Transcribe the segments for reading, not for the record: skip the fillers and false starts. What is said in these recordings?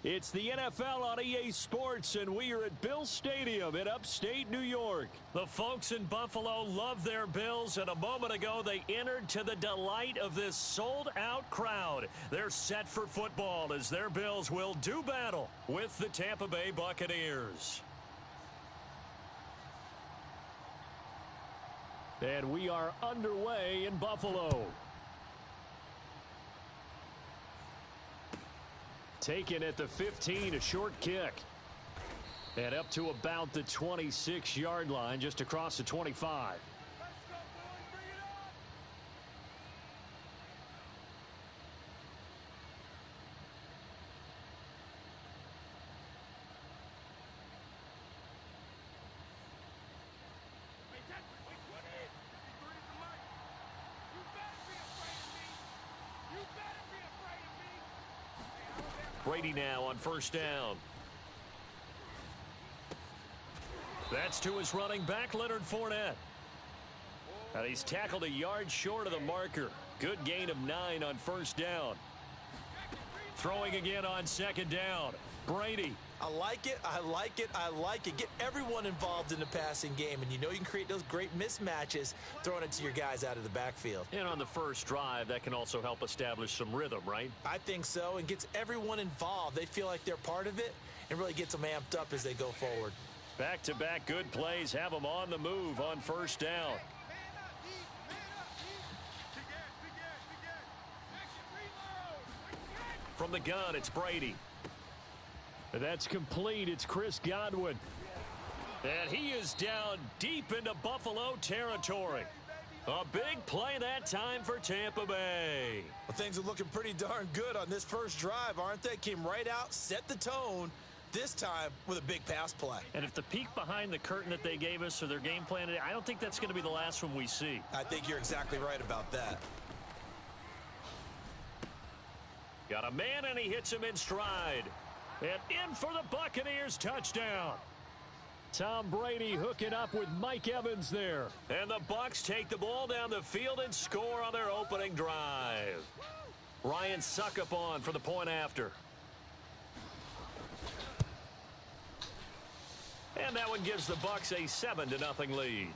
It's the NFL on EA Sports, and we are at Bill Stadium in upstate New York. The folks in Buffalo love their Bills, and a moment ago they entered to the delight of this sold-out crowd. They're set for football as their Bills will do battle with the Tampa Bay Buccaneers. And we are underway in Buffalo. Taken at the 15, a short kick. And up to about the 26-yard line, just across the 25. Brady now on first down. That's to his running back, Leonard Fournette. And he's tackled a yard short of the marker. Good gain of 9 on first down. Throwing again on second down. Brady. I like it, I like it, I like it. Get everyone involved in the passing game, and you know you can create those great mismatches throwing it to your guys out of the backfield. And on the first drive, that can also help establish some rhythm, right? I think so, and gets everyone involved. They feel like they're part of it, and really gets them amped up as they go forward. Back-to-back good plays have them on the move on first down. From the gun, it's Brady. That's complete. It's Chris Godwin. And he is down deep into Buffalo territory. A big play that time for Tampa Bay. Well, things are looking pretty darn good on this first drive, aren't they? Came right out, set the tone, this time with a big pass play. And if the peek behind the curtain that they gave us or their game plan, I don't think that's going to be the last one we see. I think you're exactly right about that. Got a man, and he hits him in stride. And in for the Buccaneers touchdown. Tom Brady hooking up with Mike Evans there. And the Bucs take the ball down the field and score on their opening drive. Ryan Suckup on for the point after. And that one gives the Bucs a 7-0 lead.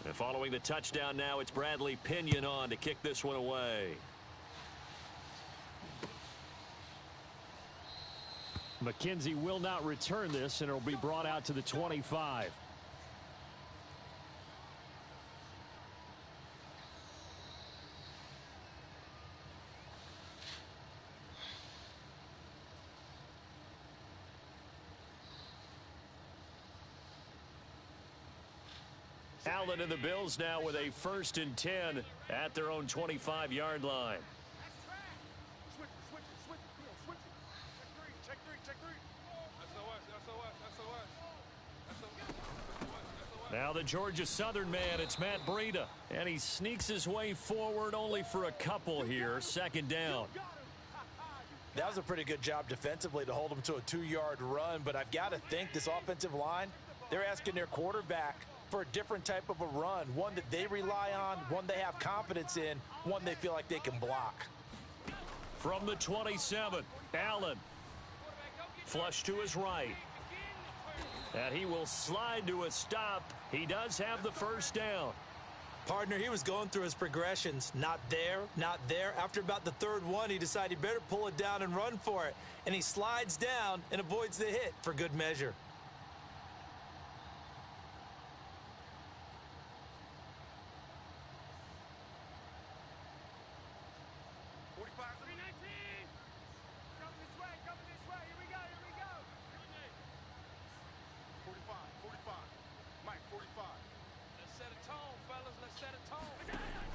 And following the touchdown now, it's Bradley Pinion on to kick this one away. McKenzie will not return this, and it'll be brought out to the 25. Allen and the Bills now with a 1st and 10 at their own 25-yard line. Now the Georgia Southern man, it's Matt Breida. And he sneaks his way forward only for a couple here. Second down. That was a pretty good job defensively to hold him to a 2-yard run. But I've got to think this offensive line, they're asking their quarterback for a different type of a run, one that they rely on, one they have confidence in, one they feel like they can block. From the 27, Allen. Flush to his right. And he will slide to a stop. He does have the first down. Partner, he was going through his progressions. Not there, not there. After about the 3rd one, he decided he better pull it down and run for it. And he slides down and avoids the hit for good measure.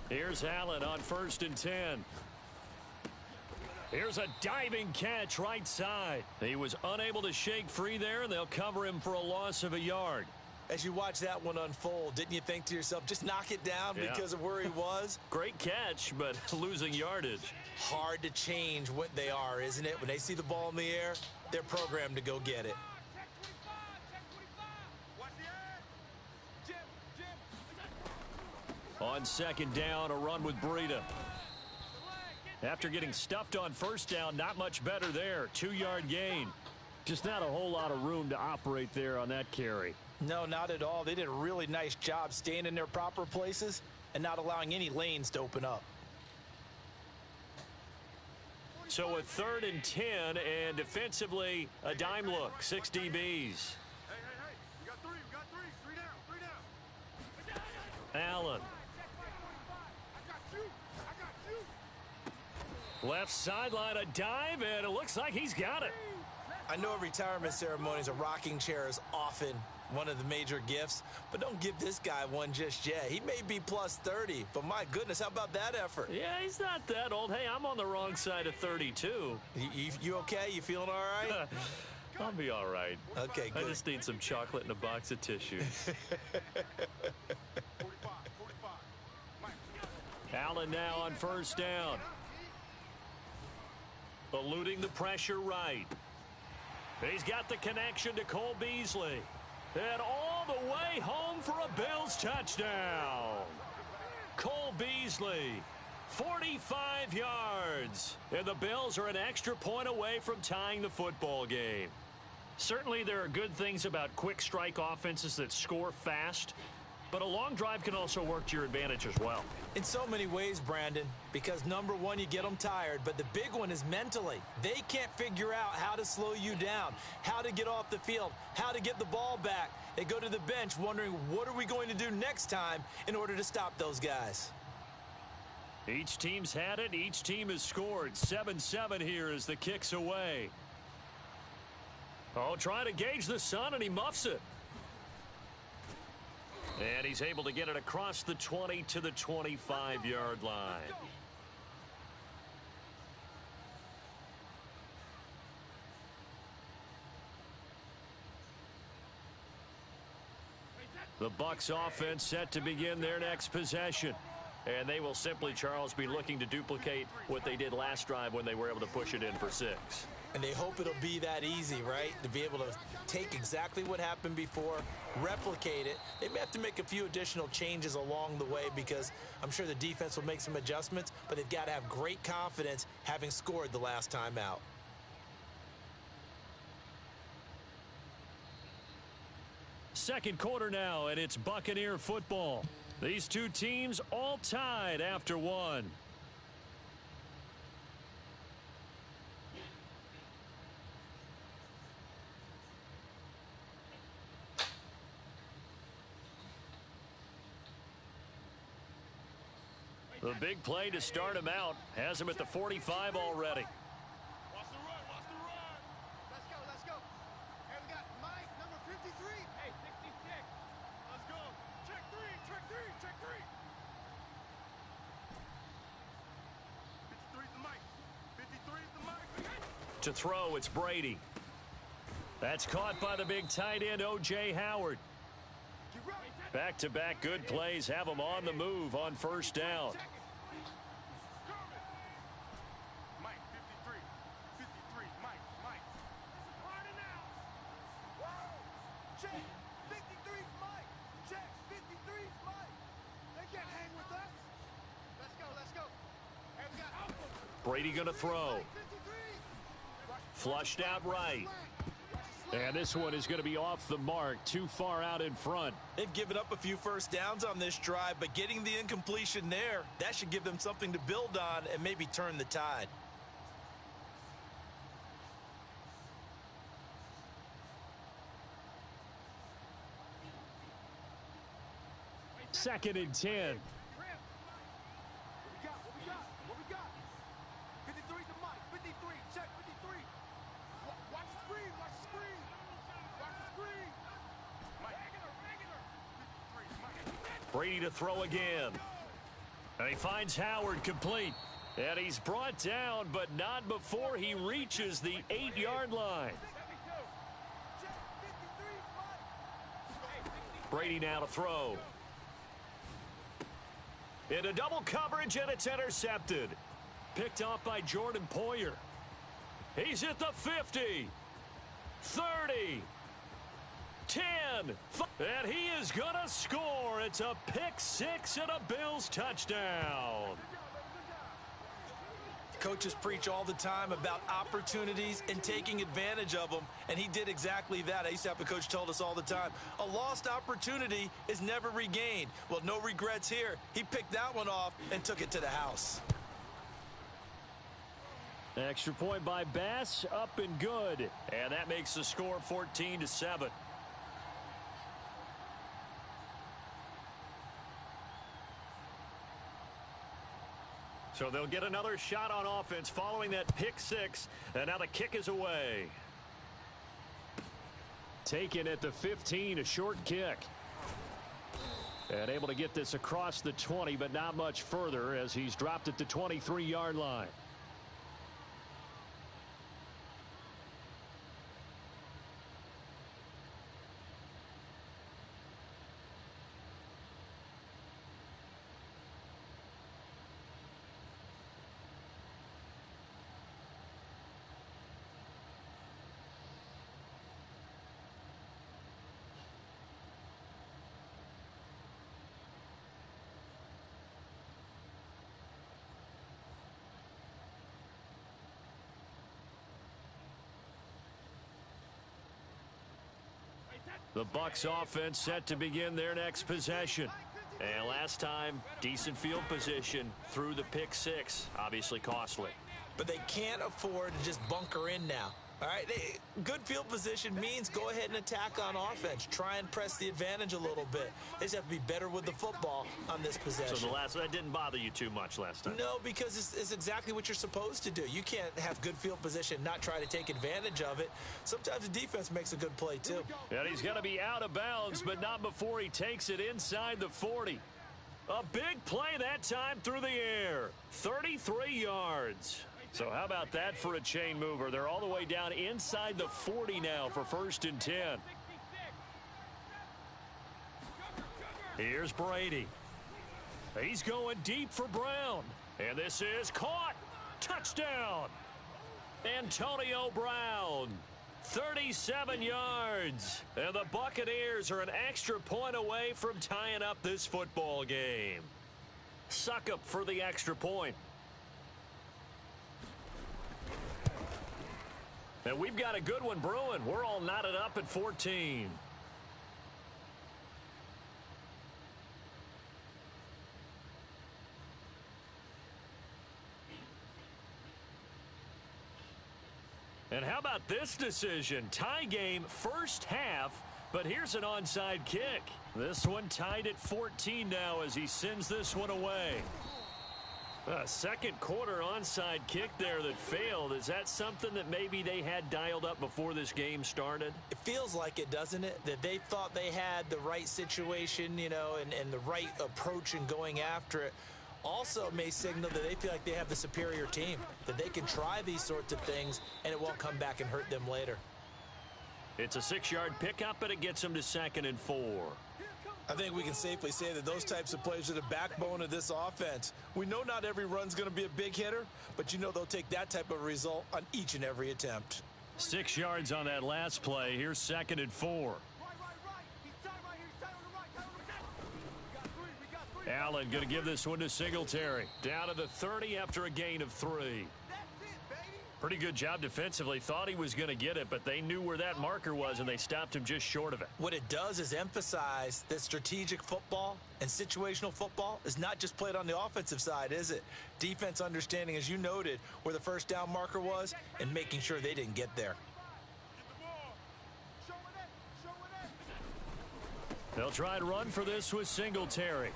Here's Allen on 1st and 10. Here's a diving catch right side. He was unable to shake free there, and they'll cover him for a loss of a yard. As you watch that one unfold, didn't you think to yourself, just knock it down because of where he was? Great catch, but losing yardage. Hard to change what they are, isn't it? When they see the ball in the air, they're programmed to go get it. On second down, a run with Breida. After getting stuffed on first down, not much better there. 2-yard gain. Just not a whole lot of room to operate there on that carry. No, not at all. They did a really nice job staying in their proper places and not allowing any lanes to open up. So a 3rd and 10, and defensively, a dime look. 6 DBs. Hey. We got three. Three down. Allen. I got you. Left sideline, a dive, and it looks like he's got it. I know retirement ceremonies, a rocking chair is often one of the major gifts, but don't give this guy one just yet. He may be plus 30, but my goodness, how about that effort? Yeah, he's not that old. Hey, I'm on the wrong side of 32. You okay? You feeling all right? I'll be all right. Okay, good. I just need some chocolate and a box of tissues. 45. Allen now on first down. Eluding the pressure right. He's got the connection to Cole Beasley. And all the way home for a Bills touchdown. Cole Beasley, 45 yards. And the Bills are an extra point away from tying the football game. Certainly there are good things about quick strike offenses that score fast, but a long drive can also work to your advantage as well. In so many ways, Brandon, because number one, you get them tired, but the big one is mentally. They can't figure out how to slow you down, how to get off the field, how to get the ball back. They go to the bench wondering, what are we going to do next time in order to stop those guys? Each team's had it. Each team has scored. 7-7 here as the kick's away. Oh, trying to gauge the sun, and he muffs it. And he's able to get it across the 20 to the 25-yard line. The Bucs offense set to begin their next possession. And they will simply, Charles, be looking to duplicate what they did last drive when they were able to push it in for 6. And they hope it'll be that easy, right? To be able to take exactly what happened before, replicate it. They may have to make a few additional changes along the way because I'm sure the defense will make some adjustments, but they've got to have great confidence having scored the last time out. Second quarter now, and it's Buccaneer football. These two teams all tied after one. The big play to start him out has him at the 45 already. Watch the run. Let's go. Hey, we got Mike, number 53. Hey, 66. Let's go. Check three. 53's the Mike. 53's the Mike. To throw, it's Brady. That's caught by the big tight end, O.J. Howard. Back-to-back good plays have him on the move on first down. Mike, 53. 53, Mike. Check. 53's Mike. Check. 53's Mike. They can't hang with us. Let's go. Hey, we got Alpha. Brady going to throw. 53. Flushed out right. And this one is going to be off the mark, too far out in front. They've given up a few first downs on this drive, but getting the incompletion there, that should give them something to build on and maybe turn the tide. Second and 10. What we got? 53's the Mike. 53. Check 53. Watch the screen. Mike. Regular. 53's Mike. Brady to throw again. And he finds Howard complete. And he's brought down, but not before he reaches the 8-yard line. Check 53's Mike. Brady now to throw. Into double coverage, and it's intercepted. Picked off by Jordan Poyer. He's at the 50, 30, 10, again. And he is going to score. It's a pick six and a Bills touchdown. Coaches preach all the time about opportunities and taking advantage of them, and he did exactly that. I used to have a coach told us all the time, a lost opportunity is never regained. Well, no regrets here. He picked that one off and took it to the house. Extra point by Bass, up and good. And that makes the score 14-7. So they'll get another shot on offense following that pick six. And now the kick is away. Taken at the 15, a short kick. And able to get this across the 20, but not much further as he's dropped at the 23-yard line. The Bucs offense set to begin their next possession. And last time, decent field position through the pick six. Obviously costly. But they can't afford to just bunker in now. All right, good field position means go ahead and attack on offense. Try and press the advantage a little bit. They just have to be better with the football on this possession. So that didn't bother you too much last time? No, because it's exactly what you're supposed to do. You can't have good field position, not try to take advantage of it. Sometimes the defense makes a good play, too. And he's going to be out of bounds, but not before he takes it inside the 40. A big play that time through the air. 33 yards. So how about that for a chain mover? They're all the way down inside the 40 now for 1st and 10. Here's Brady. He's going deep for Brown. And this is caught. Touchdown. Antonio Brown. 37 yards. And the Buccaneers are an extra point away from tying up this football game. Succop for the extra point. And we've got a good one brewing. We're all knotted up at 14. And how about this decision? Tie game first half, but here's an onside kick. This one tied at 14 now as he sends this one away. A second quarter onside kick there that failed. Is that something that maybe they had dialed up before this game started? It feels like it, doesn't it? That they thought they had the right situation, you know, and the right approach in going after it. Also may signal that they feel like they have the superior team, that they can try these sorts of things and it won't come back and hurt them later. It's a 6-yard pickup, and it gets them to 2nd and 4. I think we can safely say that those types of plays are the backbone of this offense. We know not every run's going to be a big hitter, but you know they'll take that type of result on each and every attempt. 6 yards on that last play. Here's 2nd and 4. Allen going to give this one to Singletary. Down to the 30 after a gain of 3. Pretty good job defensively. Thought he was going to get it, but they knew where that marker was, and they stopped him just short of it. What it does is emphasize that strategic football and situational football is not just played on the offensive side, is it? Defense understanding, as you noted, where the first down marker was and making sure they didn't get there. They'll try and run for this with Singletary.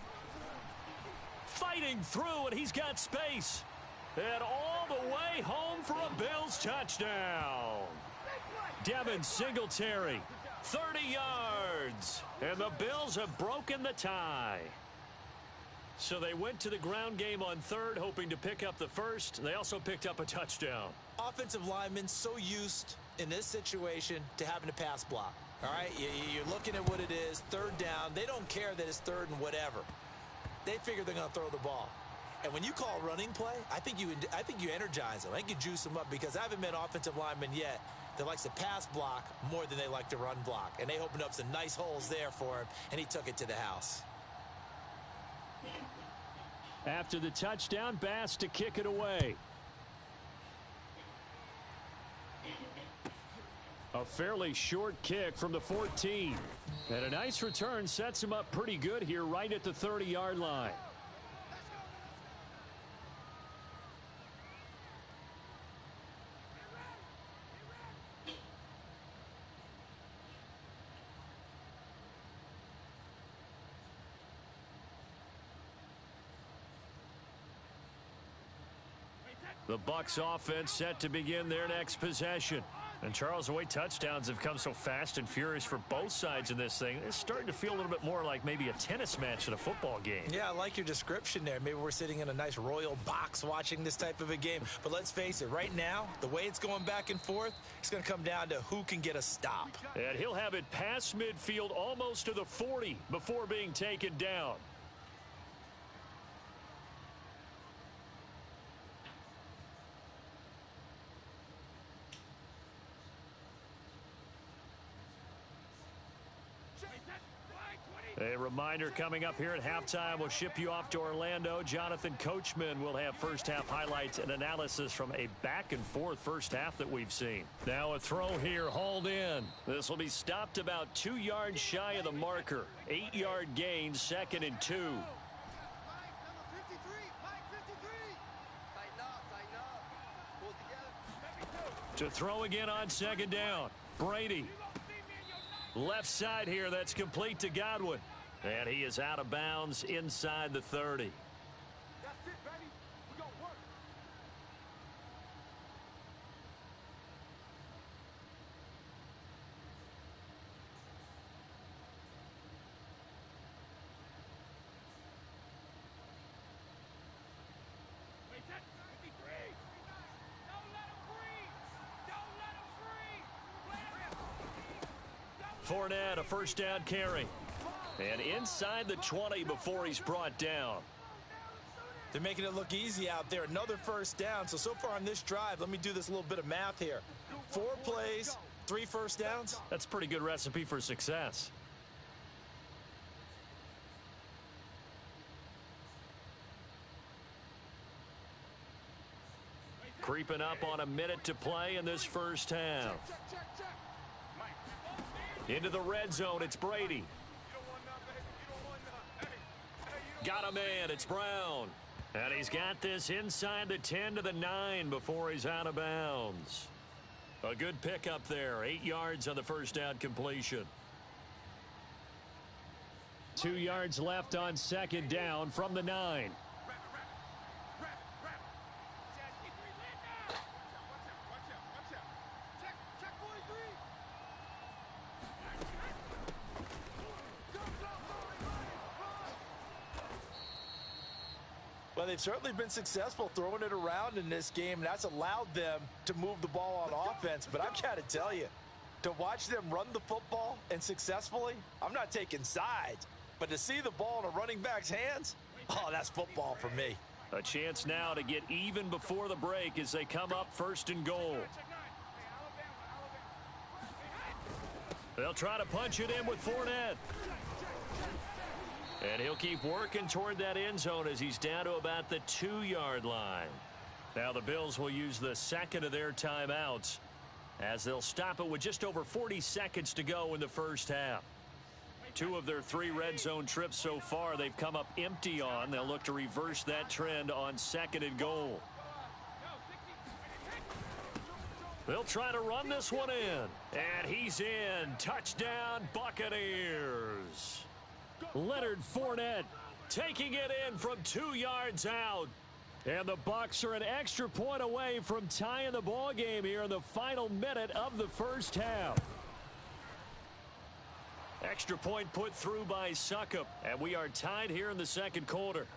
Fighting through, and he's got space. And all the way home for a Bills touchdown. Devin Singletary, 30 yards. And the Bills have broken the tie. So they went to the ground game on 3rd, hoping to pick up the first. They also picked up a touchdown. Offensive linemen so used in this situation to having to pass block. All right, you're looking at what it is, 3rd down. They don't care that it's 3rd and whatever. They figure they're going to throw the ball. And when you call running play, I think you energize them. I think you juice them up because I haven't met offensive linemen yet that likes to pass block more than they like to run block. And they opened up some nice holes there for him, and he took it to the house. After the touchdown, Bass to kick it away. A fairly short kick from the 14. And a nice return sets him up pretty good here right at the 30-yard line. The Bucs offense set to begin their next possession. And Charles, the way touchdowns have come so fast and furious for both sides in this thing, it's starting to feel a little bit more like maybe a tennis match in a football game. Yeah, I like your description there. Maybe we're sitting in a nice royal box watching this type of a game. But let's face it, right now, the way it's going back and forth, it's going to come down to who can get a stop. And he'll have it past midfield almost to the 40 before being taken down. A reminder coming up here at halftime. We'll ship you off to Orlando. Jonathan Coachman will have first-half highlights and analysis from a back-and-forth first half that we've seen. Now a throw here, hauled in. This will be stopped about 2 yards shy of the marker. 8-yard gain, 2nd and 2. To throw again on 2nd down. Brady. Left side here, that's complete to Godwin. And he is out of bounds inside the 30. That's it, baby. We gonna work. Wait, that's 53. Don't let him breathe. Don't let him breathe. Fournette, a first down carry. And inside the 20 before he's brought down. They're making it look easy out there. Another first down. So far on this drive, let me do this little bit of math here. 4 plays, 3 first downs. That's a pretty good recipe for success. Creeping up on a minute to play in this first half. Into the red zone, it's Brady. Got a man, it's Brown. And he's got this inside the 10 to the 9 before he's out of bounds. A good pickup there, 8 yards on the first down completion. 2 yards left on 2nd down from the 9. Well, they've certainly been successful throwing it around in this game, and that's allowed them to move the ball on offense. But I've got to tell you, to watch them run the football and successfully, I'm not taking sides. But to see the ball in a running back's hands, oh, that's football for me. A chance now to get even before the break as they come up 1st and goal. They'll try to punch it in with Fournette. And he'll keep working toward that end zone as he's down to about the 2-yard line. Now the Bills will use the second of their timeouts as they'll stop it with just over 40 seconds to go in the first half. 2 of their 3 red zone trips so far they've come up empty on. They'll look to reverse that trend on 2nd and goal. They'll try to run this one in. And he's in. Touchdown, Buccaneers. Leonard Fournette taking it in from 2 yards out. And the Bucs are an extra point away from tying the ball game here in the final minute of the first half. Extra point put through by Succop, and we are tied here in the second quarter.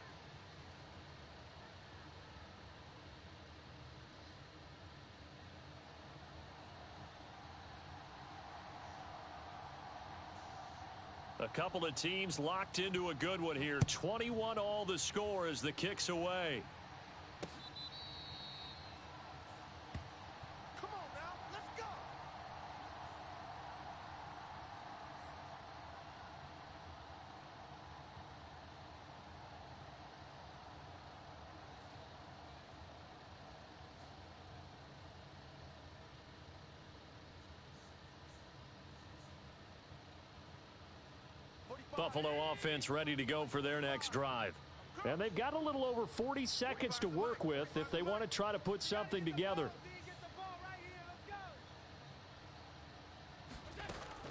A couple of teams locked into a good one here. 21 all the score as the kick's away. Come on now, let's go. Buffalo offense ready to go for their next drive. And they've got a little over 40 seconds to work with if they want to try to put something together.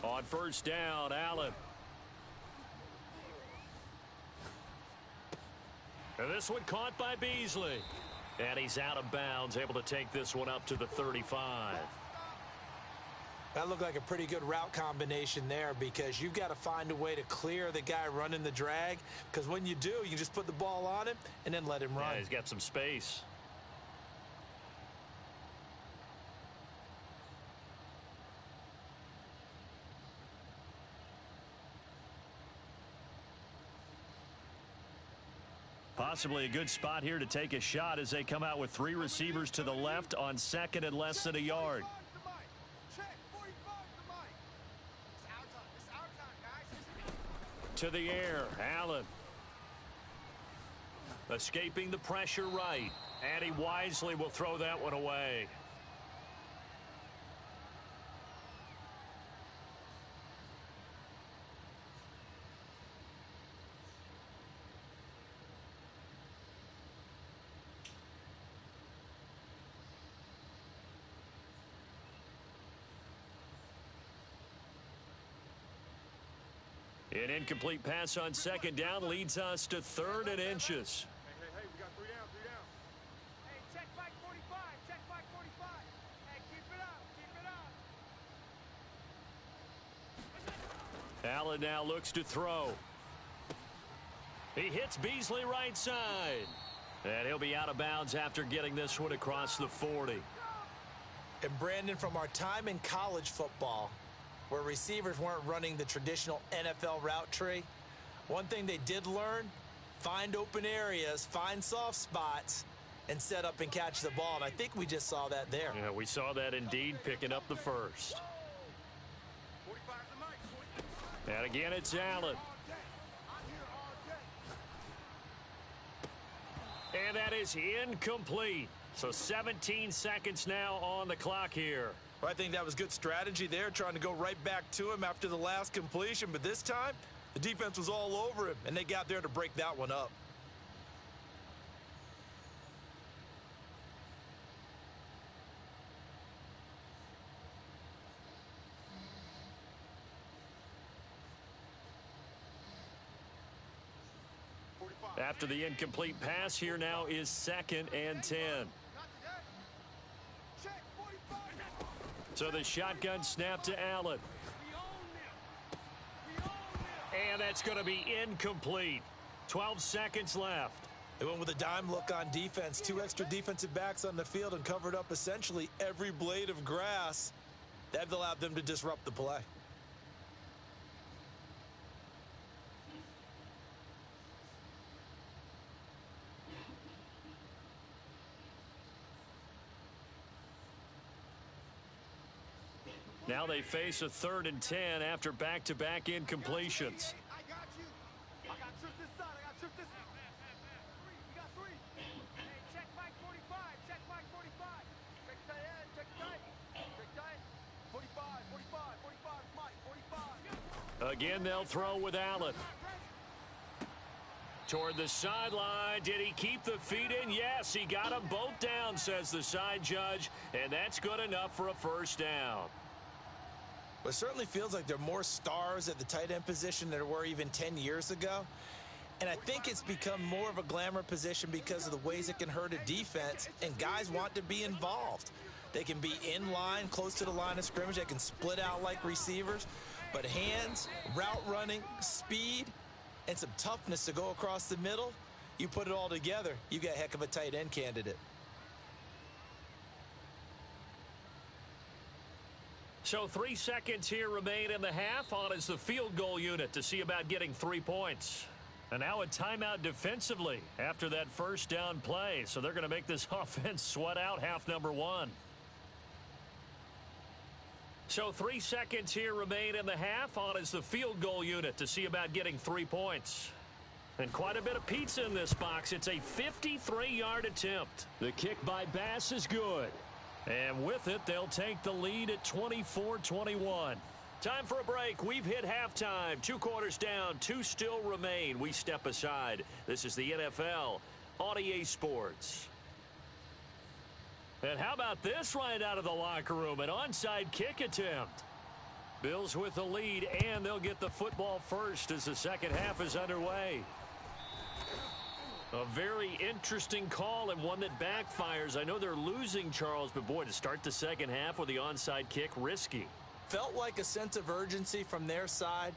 On first down, Allen. And this one caught by Beasley. And he's out of bounds, able to take this one up to the 35. That looked like a pretty good route combination there because you've got to find a way to clear the guy running the drag, because when you do, you just put the ball on him and then let him run. Yeah, he's got some space. Possibly a good spot here to take a shot as they come out with 3 receivers to the left on second and less than a yard. To the air, Allen. Escaping the pressure right. And he wisely will throw that one away. An incomplete pass on second down leads us to 3rd and inches. Hey, we got 3 down, 3 down. Hey, check back 45, check back 45. Hey, keep it up, Allen now looks to throw. He hits Beasley right side. And he'll be out of bounds after getting this one across the 40. And Brandon, from our time in college football, where receivers weren't running the traditional NFL route tree, one thing they did learn: find open areas, find soft spots, and set up and catch the ball. And I think we just saw that there. Yeah, we saw that indeed, picking up the first. And again, it's Allen. And that is incomplete. So 17 seconds now on the clock here. Well, I think that was good strategy there, trying to go right back to him after the last completion. But this time, the defense was all over him, and they got there to break that one up. After the incomplete pass, here now is 2nd and 10. So the shotgun snap to Allen. And that's going to be incomplete. 12 seconds left. They went with a dime look on defense. 2 extra defensive backs on the field and covered up essentially every blade of grass. That allowed them to disrupt the play. Now they face a 3rd and 10 after back-to-back incompletions. I got you. I got trips this side. I got trips this side. We got 3. Hey, check back 45. Check back 45. Check tight end. Check tight. Check tight. 45, 45, 45. Mike, 45. Again, they'll throw with Allen. Toward the sideline. Did he keep the feet in? Yes, he got them both down, says the side judge. And that's good enough for a first down. But it certainly feels like there are more stars at the tight end position than there were even 10 years ago. And I think it's become more of a glamour position because of the ways it can hurt a defense, and guys want to be involved. They can be in line, close to the line of scrimmage. They can split out like receivers. But hands, route running, speed, and some toughness to go across the middle, you put it all together, you got a heck of a tight end candidate. So 3 seconds here remain in the half. On is the field goal unit to see about getting 3 points. And now a timeout defensively after that first down play. So they're going to make this offense sweat out half number 1. So 3 seconds here remain in the half. On is the field goal unit to see about getting 3 points. And quite a bit of pizza in this box. It's a 53-yard attempt. The kick by Bass is good. And with it, they'll take the lead at 24-21. Time for a break. We've hit halftime. 2 quarters down, 2 still remain. We step aside. This is the NFL on EA Sports. And how about this right out of the locker room? An onside kick attempt. Bills with the lead, and they'll get the football first as the second half is underway. A very interesting call and one that backfires. I know they're losing, Charles, but boy, to start the second half with the onside kick, risky. Felt like a sense of urgency from their side,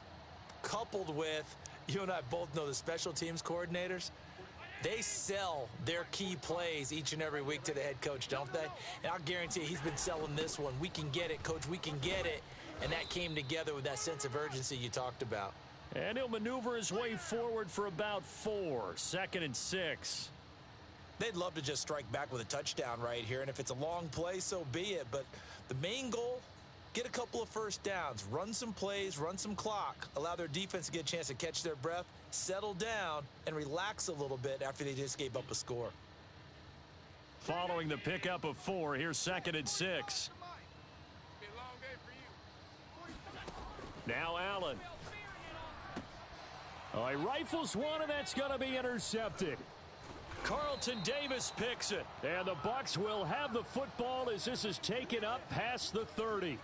coupled with, you and I both know the special teams coordinators. They sell their key plays each and every week to the head coach, don't they? And I'll guarantee you he's been selling this one. We can get it, coach, we can get it. And that came together with that sense of urgency you talked about. And he'll maneuver his way forward for about 4. 2nd and 6. They'd love to just strike back with a touchdown right here. And if it's a long play, so be it. But the main goal, get a couple of first downs, run some plays, run some clock, allow their defense to get a chance to catch their breath, settle down, and relax a little bit after they just gave up a score. Following the pickup of 4, here's 2nd and 6. Now Allen. Oh, he rifles one, and that's going to be intercepted. Carlton Davis picks it, and the Bucs will have the football as this is taken up past the 30.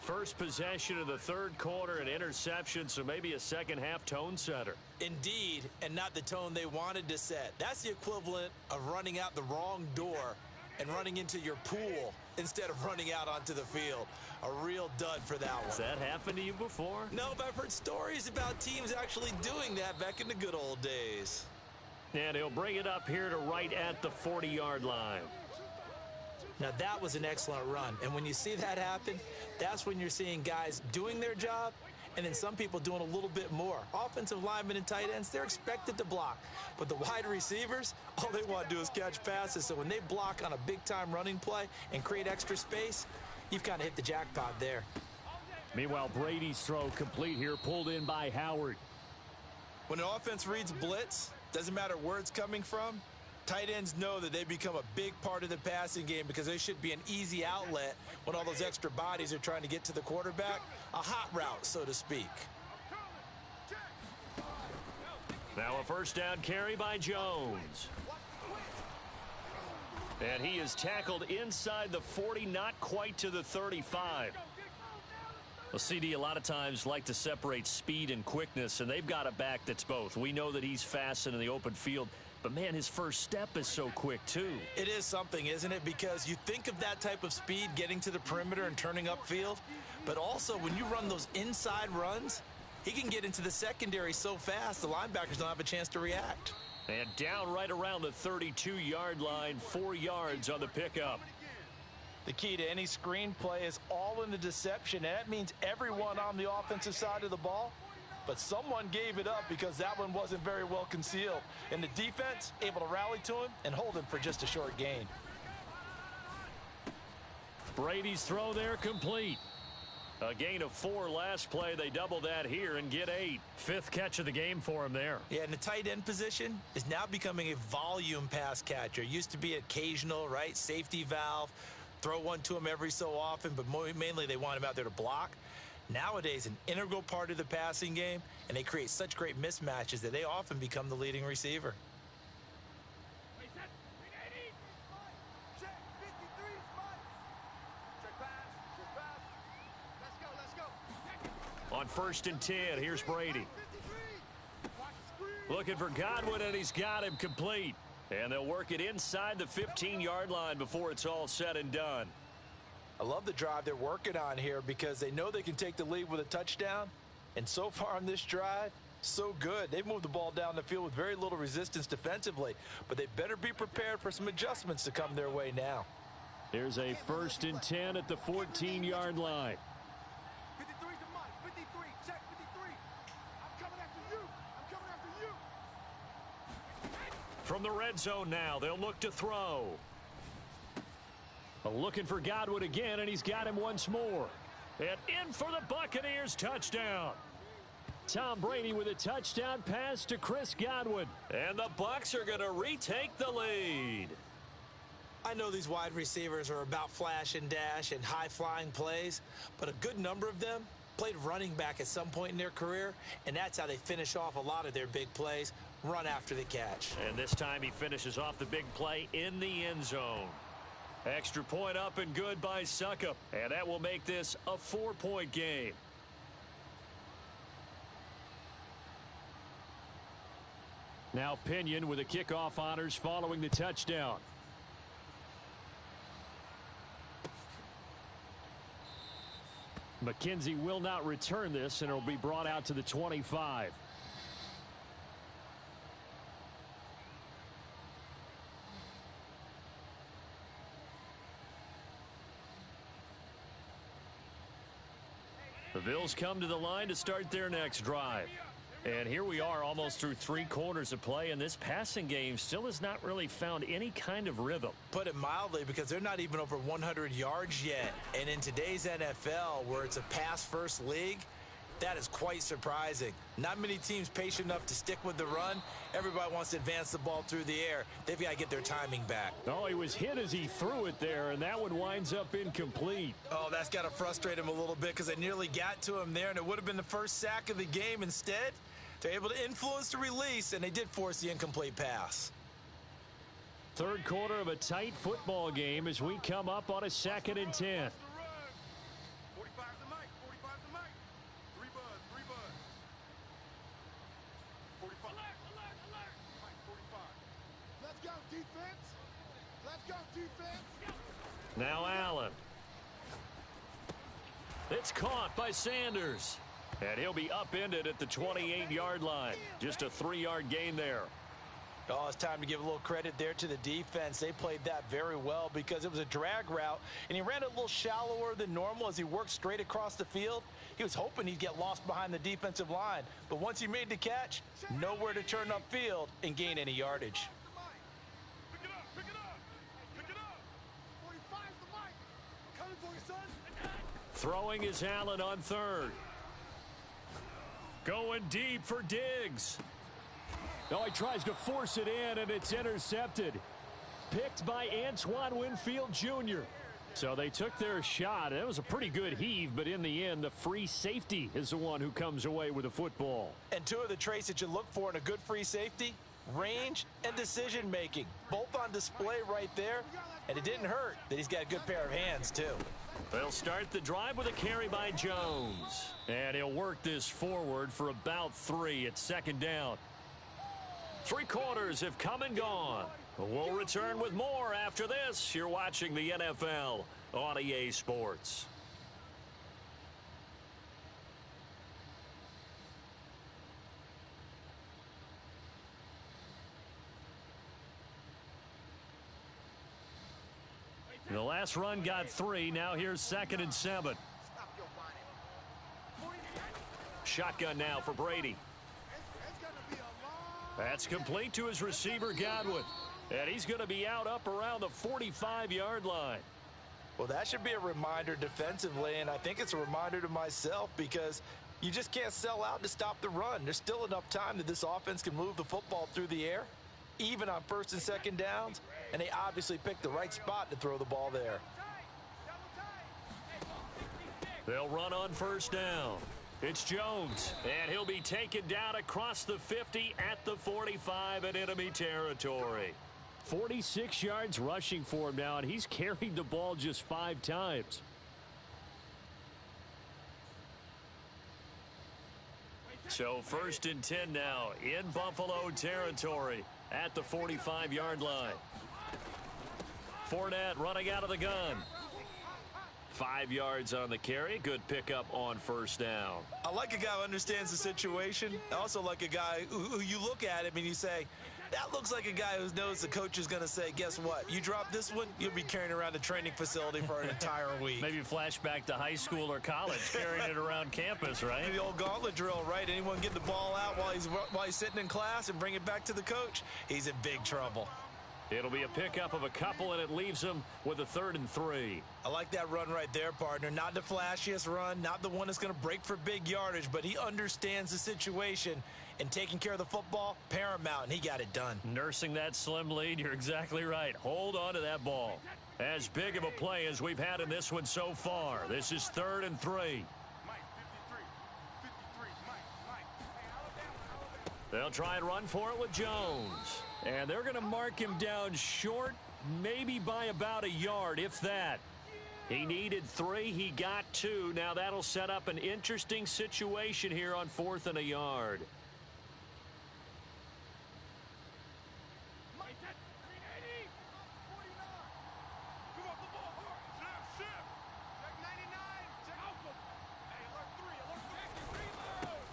First possession of the third quarter, an interception, so maybe a second half tone setter. Indeed, and not the tone they wanted to set. That's the equivalent of running out the wrong door and running into your pool instead of running out onto the field. A real dud for that one. Has that happened to you before? No, but I've heard stories about teams actually doing that back in the good old days. And he'll bring it up here to right at the 40-yard line. Now, that was an excellent run. And when you see that happen, that's when you're seeing guys doing their job and then some people doing a little bit more. Offensive linemen and tight ends, they're expected to block. But the wide receivers, all they want to do is catch passes. So when they block on a big-time running play and create extra space, you've kind of hit the jackpot there. Meanwhile, Brady's throw complete here, pulled in by Howard. When an offense reads blitz, doesn't matter where it's coming from, tight ends know that they become a big part of the passing game because they should be an easy outlet when all those extra bodies are trying to get to the quarterback. A hot route, so to speak. Now a first down carry by Jones. And he is tackled inside the 40, not quite to the 35. Well, CD a lot of times like to separate speed and quickness, and they've got a back that's both. We know that he's fast in the open field, but, man, his first step is so quick, too. It is something, isn't it? Because you think of that type of speed getting to the perimeter and turning upfield, but also when you run those inside runs, he can get into the secondary so fast the linebackers don't have a chance to react. And down right around the 32-yard line, 4 yards on the pickup. The key to any screen play is all in the deception, and that means everyone on the offensive side of the ball. But someone gave it up because that one wasn't very well concealed. And the defense able to rally to him and hold him for just a short gain. Brady's throw there complete. A gain of 4 last play. They double that here and get 8. 5th catch of the game for him there. Yeah, and the tight end position is now becoming a volume pass catcher. Used to be occasional, right? Safety valve. Throw one to him every so often, but mainly they want him out there to block. Nowadays, an integral part of the passing game, and they create such great mismatches that they often become the leading receiver. On 1st and 10, here's Brady. Looking for Godwin, and he's got him complete. And they'll work it inside the 15-yard line before it's all said and done. I love the drive they're working on here because they know they can take the lead with a touchdown. And so far on this drive, so good. They've moved the ball down the field with very little resistance defensively. But they better be prepared for some adjustments to come their way now. Here's a 1st and 10 at the 14-yard line. 53 to Mike. 53. Check 53. I'm coming after you. I'm coming after you. From the red zone now, they'll look to throw. Looking for Godwin again, and he's got him once more. And in for the Buccaneers touchdown. Tom Brady with a touchdown pass to Chris Godwin. And the Bucs are going to retake the lead. I know these wide receivers are about flash and dash and high-flying plays, but a good number of them played running back at some point in their career, and that's how they finish off a lot of their big plays, run after the catch. And this time he finishes off the big play in the end zone. Extra point up and good by Suckup, and that will make this a 4-point game. Now Pinion with the kickoff honors following the touchdown. McKenzie will not return this, and it will be brought out to the 25. The Bills come to the line to start their next drive. And here we are almost through 3 quarters of play, and this passing game still has not really found any kind of rhythm. Put it mildly, because they're not even over 100 yards yet. And in today's NFL, where it's a pass-first league, that is quite surprising. Not many teams patient enough to stick with the run. Everybody wants to advance the ball through the air. They've got to get their timing back. Oh, he was hit as he threw it there, and that one winds up incomplete. Oh, that's got to frustrate him a little bit, because they nearly got to him there, and it would have been the first sack of the game. Instead, they're able to influence the release, and they did force the incomplete pass. Third quarter of a tight football game as we come up on a 2nd and 10. 45's the mic. 45's the mic. 3 buzz. 3 buzz. 45. Alert, alert, alert. Mike, 45. Let's go, defense. Let's go, defense. Now Allen. It's caught by Sanders. And he'll be upended at the 28-yard line. Just a 3-yard gain there. Oh, it's time to give a little credit there to the defense. They played that very well because it was a drag route, and he ran it a little shallower than normal as he worked straight across the field. He was hoping he'd get lost behind the defensive line, but once he made the catch, nowhere to turn upfield and gain any yardage. Pick it up, pick it up. Pick it up. 45's the mic. Coming for you, son. Throwing is Allen on 3rd. Going deep for Diggs. Oh, he tries to force it in, and it's intercepted. Picked by Antoine Winfield Jr. So they took their shot. It was a pretty good heave, but in the end, the free safety is the one who comes away with the football. And 2 of the traits that you look for in a good free safety, range and decision-making. Both on display right there, and it didn't hurt that he's got a good pair of hands, too. They'll start the drive with a carry by Jones. And he'll work this forward for about 3 at 2nd down. 3 quarters have come and gone. We'll return with more after this. You're watching the NFL on EA Sports. The last run got 3. Now here's 2nd and 7. Shotgun now for Brady. That's complete to his receiver, Godwin. And he's going to be out up around the 45-yard line. Well, that should be a reminder defensively, and I think it's a reminder to myself because you just can't sell out to stop the run. There's still enough time that this offense can move the football through the air, even on 1st and 2nd downs, and they obviously picked the right spot to throw the ball there. They'll run on 1st down. It's Jones, and he'll be taken down across the 50 at the 45 in enemy territory. 46 yards rushing for him now, and he's carried the ball just 5 times. So 1st and 10 now in Buffalo territory at the 45-yard line. Fournette running out of the gun. 5 yards on the carry. Good pickup on 1st down. I like a guy who understands the situation. I also like a guy who you look at him and you say, that looks like a guy who knows the coach is going to say, guess what? You drop this one, you'll be carrying around the training facility for an entire week. Maybe flashback to high school or college, carrying it around campus, right? The old gauntlet drill, right? Anyone get the ball out while he's sitting in class and bring it back to the coach, he's in big trouble. It'll be a pickup of a couple, and it leaves him with a 3rd and 3. I like that run right there, partner. Not the flashiest run, not the one that's going to break for big yardage, but he understands the situation, and taking care of the football, paramount, and he got it done. Nursing that slim lead, you're exactly right. Hold on to that ball. As big of a play as we've had in this one so far. This is 3rd and 3. They'll try and run for it with Jones. And they're going to mark him down short, maybe by about a yard, if that. He needed 3. He got 2. Now that'll set up an interesting situation here on 4th and a yard.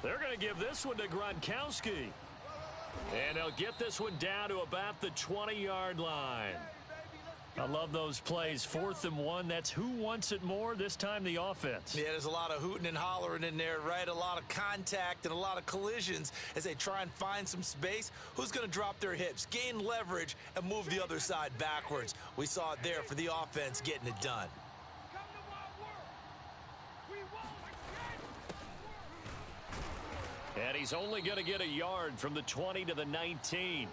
They're going to give this one to Gronkowski. And they'll get this one down to about the 20-yard line. I love those plays. 4th and 1. That's who wants it more. This time the offense. Yeah, there's a lot of hooting and hollering in there, right? A lot of contact and a lot of collisions as they try and find some space. Who's going to drop their hips, gain leverage, and move the other side backwards? We saw it there for the offense getting it done. And he's only going to get a yard from the 20 to the 19.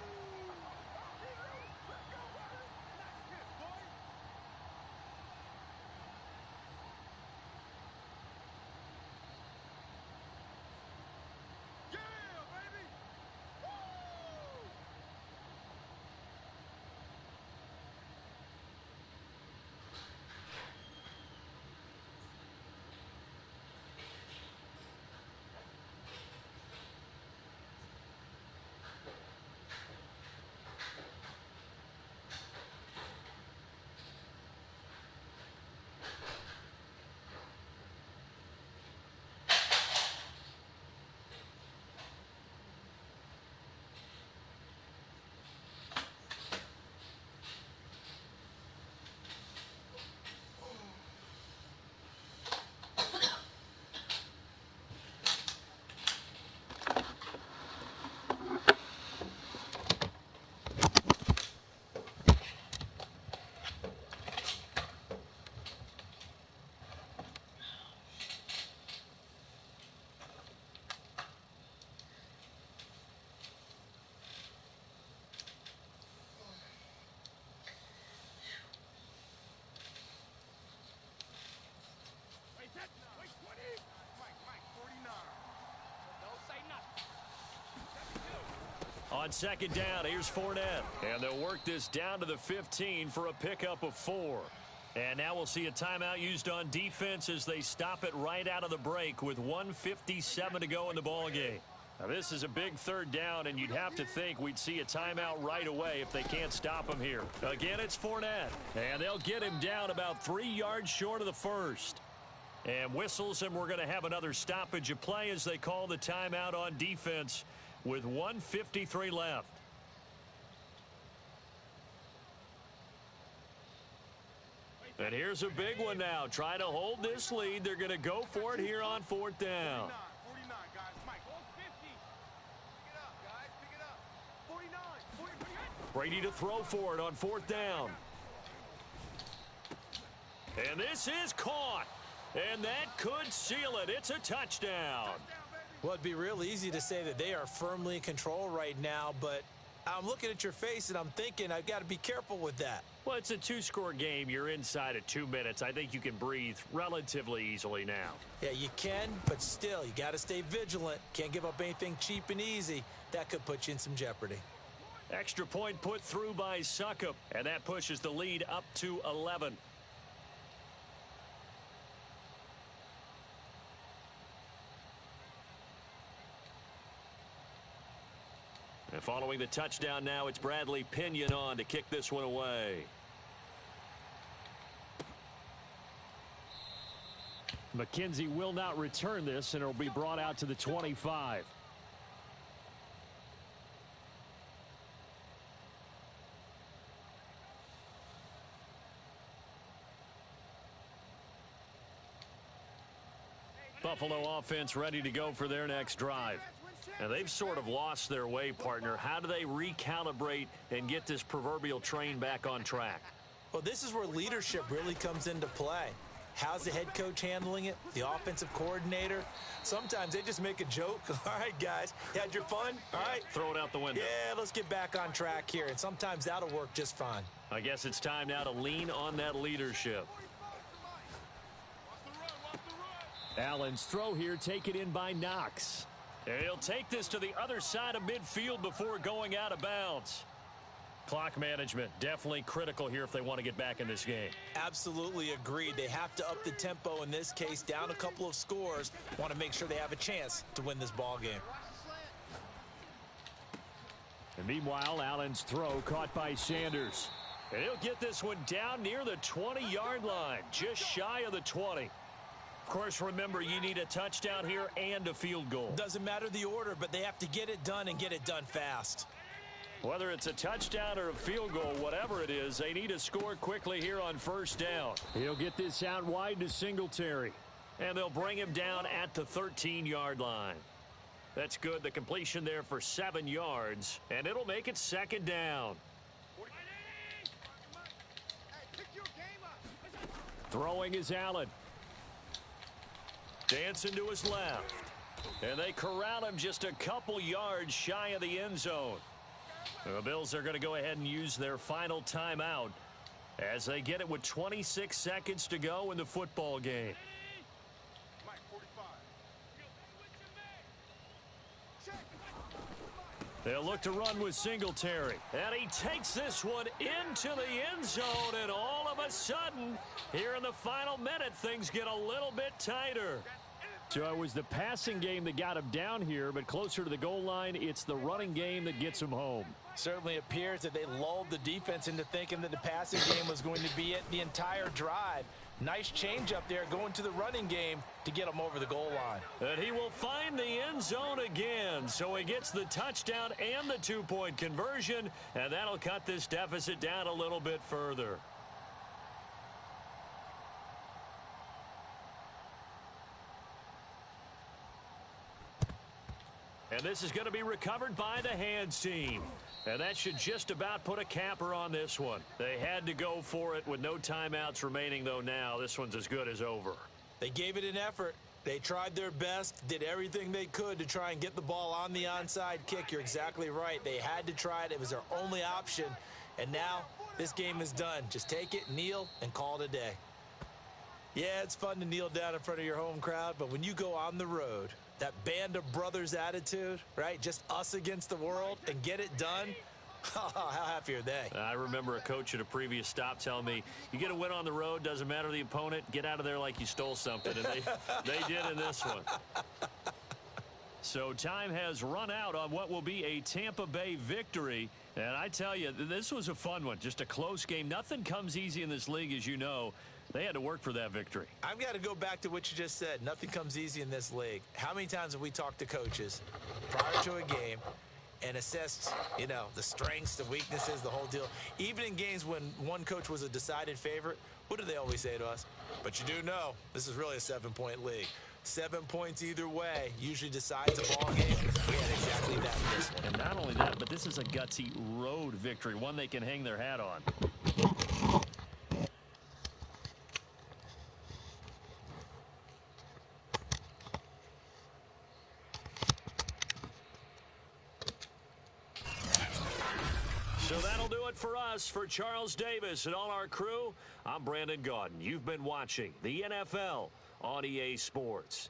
On 2nd down, here's Fournette. And they'll work this down to the 15 for a pickup of 4. And now we'll see a timeout used on defense as they stop it right out of the break with 1:57 to go in the ballgame. Now, this is a big 3rd down, and you'd have to think we'd see a timeout right away if they can't stop him here. Again, it's Fournette. And they'll get him down about 3 yards short of the 1st. And whistles, and we're going to have another stoppage of play as they call the timeout on defense with 1:53 left. And here's a big one now. Try to hold this lead. They're going to go for it here on 4th down. 49, guys. Mike, 50. Pick it up, guys. Pick it up. 49. Brady to throw for it on 4th down. And this is caught. And that could seal it. It's a touchdown. Well, it'd be real easy to say that they are firmly in control right now, but I'm looking at your face and I'm thinking I've got to be careful with that. Well, it's a 2-score game. You're inside of 2 minutes. I think you can breathe relatively easily now. Yeah, you can, but still, you got to stay vigilant. Can't give up anything cheap and easy. That could put you in some jeopardy. Extra point put through by Succop, and that pushes the lead up to 11. And following the touchdown now, it's Bradley Pinion on to kick this one away. McKenzie will not return this, and it'll be brought out to the 25. Buffalo offense ready to go for their next drive. Now, they've sort of lost their way, partner. How do they recalibrate and get this proverbial train back on track? Well, this is where leadership really comes into play. How's the head coach handling it? The offensive coordinator? Sometimes they just make a joke. All right, guys, you had your fun? All right. Throw it out the window. Yeah, let's get back on track here, and sometimes that'll work just fine. I guess it's time now to lean on that leadership. Allen's throw here taken in by Knox. And he'll take this to the other side of midfield before going out of bounds. Clock management, definitely critical here if they want to get back in this game. Absolutely agreed. They have to up the tempo in this case, down a couple of scores. Want to make sure they have a chance to win this ball game. And meanwhile, Allen's throw caught by Sanders. And he'll get this one down near the 20-yard line, just shy of the 20. Of course, remember, you need a touchdown here and a field goal. Doesn't matter the order, but they have to get it done and get it done fast. Whether it's a touchdown or a field goal, whatever it is, they need to score quickly here on first down. He'll get this out wide to Singletary. And they'll bring him down at the 13-yard line. That's good. The completion there for 7 yards. And it'll make it second down. Throwing is Allen. Dancing to his left. And they corral him just a couple yards shy of the end zone. The Bills are going to go ahead and use their final timeout as they get it with 26 seconds to go in the football game. They'll look to run with Singletary. And he takes this one into the end zone. And all of a sudden, here in the final minute, things get a little bit tighter. So it was the passing game that got him down here, but closer to the goal line, it's the running game that gets him home. Certainly appears that they lulled the defense into thinking that the passing game was going to be it the entire drive. Nice change up there going to the running game to get him over the goal line. And he will find the end zone again. So he gets the touchdown and the 2-point conversion, and that'll cut this deficit down a little bit further. And this is going to be recovered by the hands team. And that should just about put a capper on this one. They had to go for it with no timeouts remaining, though now. This one's as good as over. They gave it an effort. They tried their best, did everything they could to try and get the ball on the onside kick. You're exactly right. They had to try it. It was their only option. And now this game is done. Just take it, kneel, and call it a day. Yeah, it's fun to kneel down in front of your home crowd, but when you go on the road, that band of brothers attitude, right? Just us against the world and get it done. How happy are they? I remember a coach at a previous stop telling me, you get a win on the road, doesn't matter the opponent, get out of there like you stole something. And they did in this one. So time has run out on what will be a Tampa Bay victory. And I tell you, this was a fun one. Just a close game. Nothing comes easy in this league, as you know. They had to work for that victory. I've got to go back to what you just said. Nothing comes easy in this league. How many times have we talked to coaches prior to a game and assessed, the strengths, the weaknesses, the whole deal? Even in games when one coach was a decided favorite, what do they always say to us? But you do know this is really a 7-point league. 7 points either way usually decides a ball game. We had exactly that in this one. And not only that, but this is a gutsy road victory, one they can hang their hat on. So that'll do it for us. For Charles Davis and all our crew, I'm Brandon Gaudin. You've been watching the NFL on EA Sports.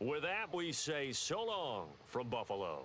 With that, we say so long from Buffalo.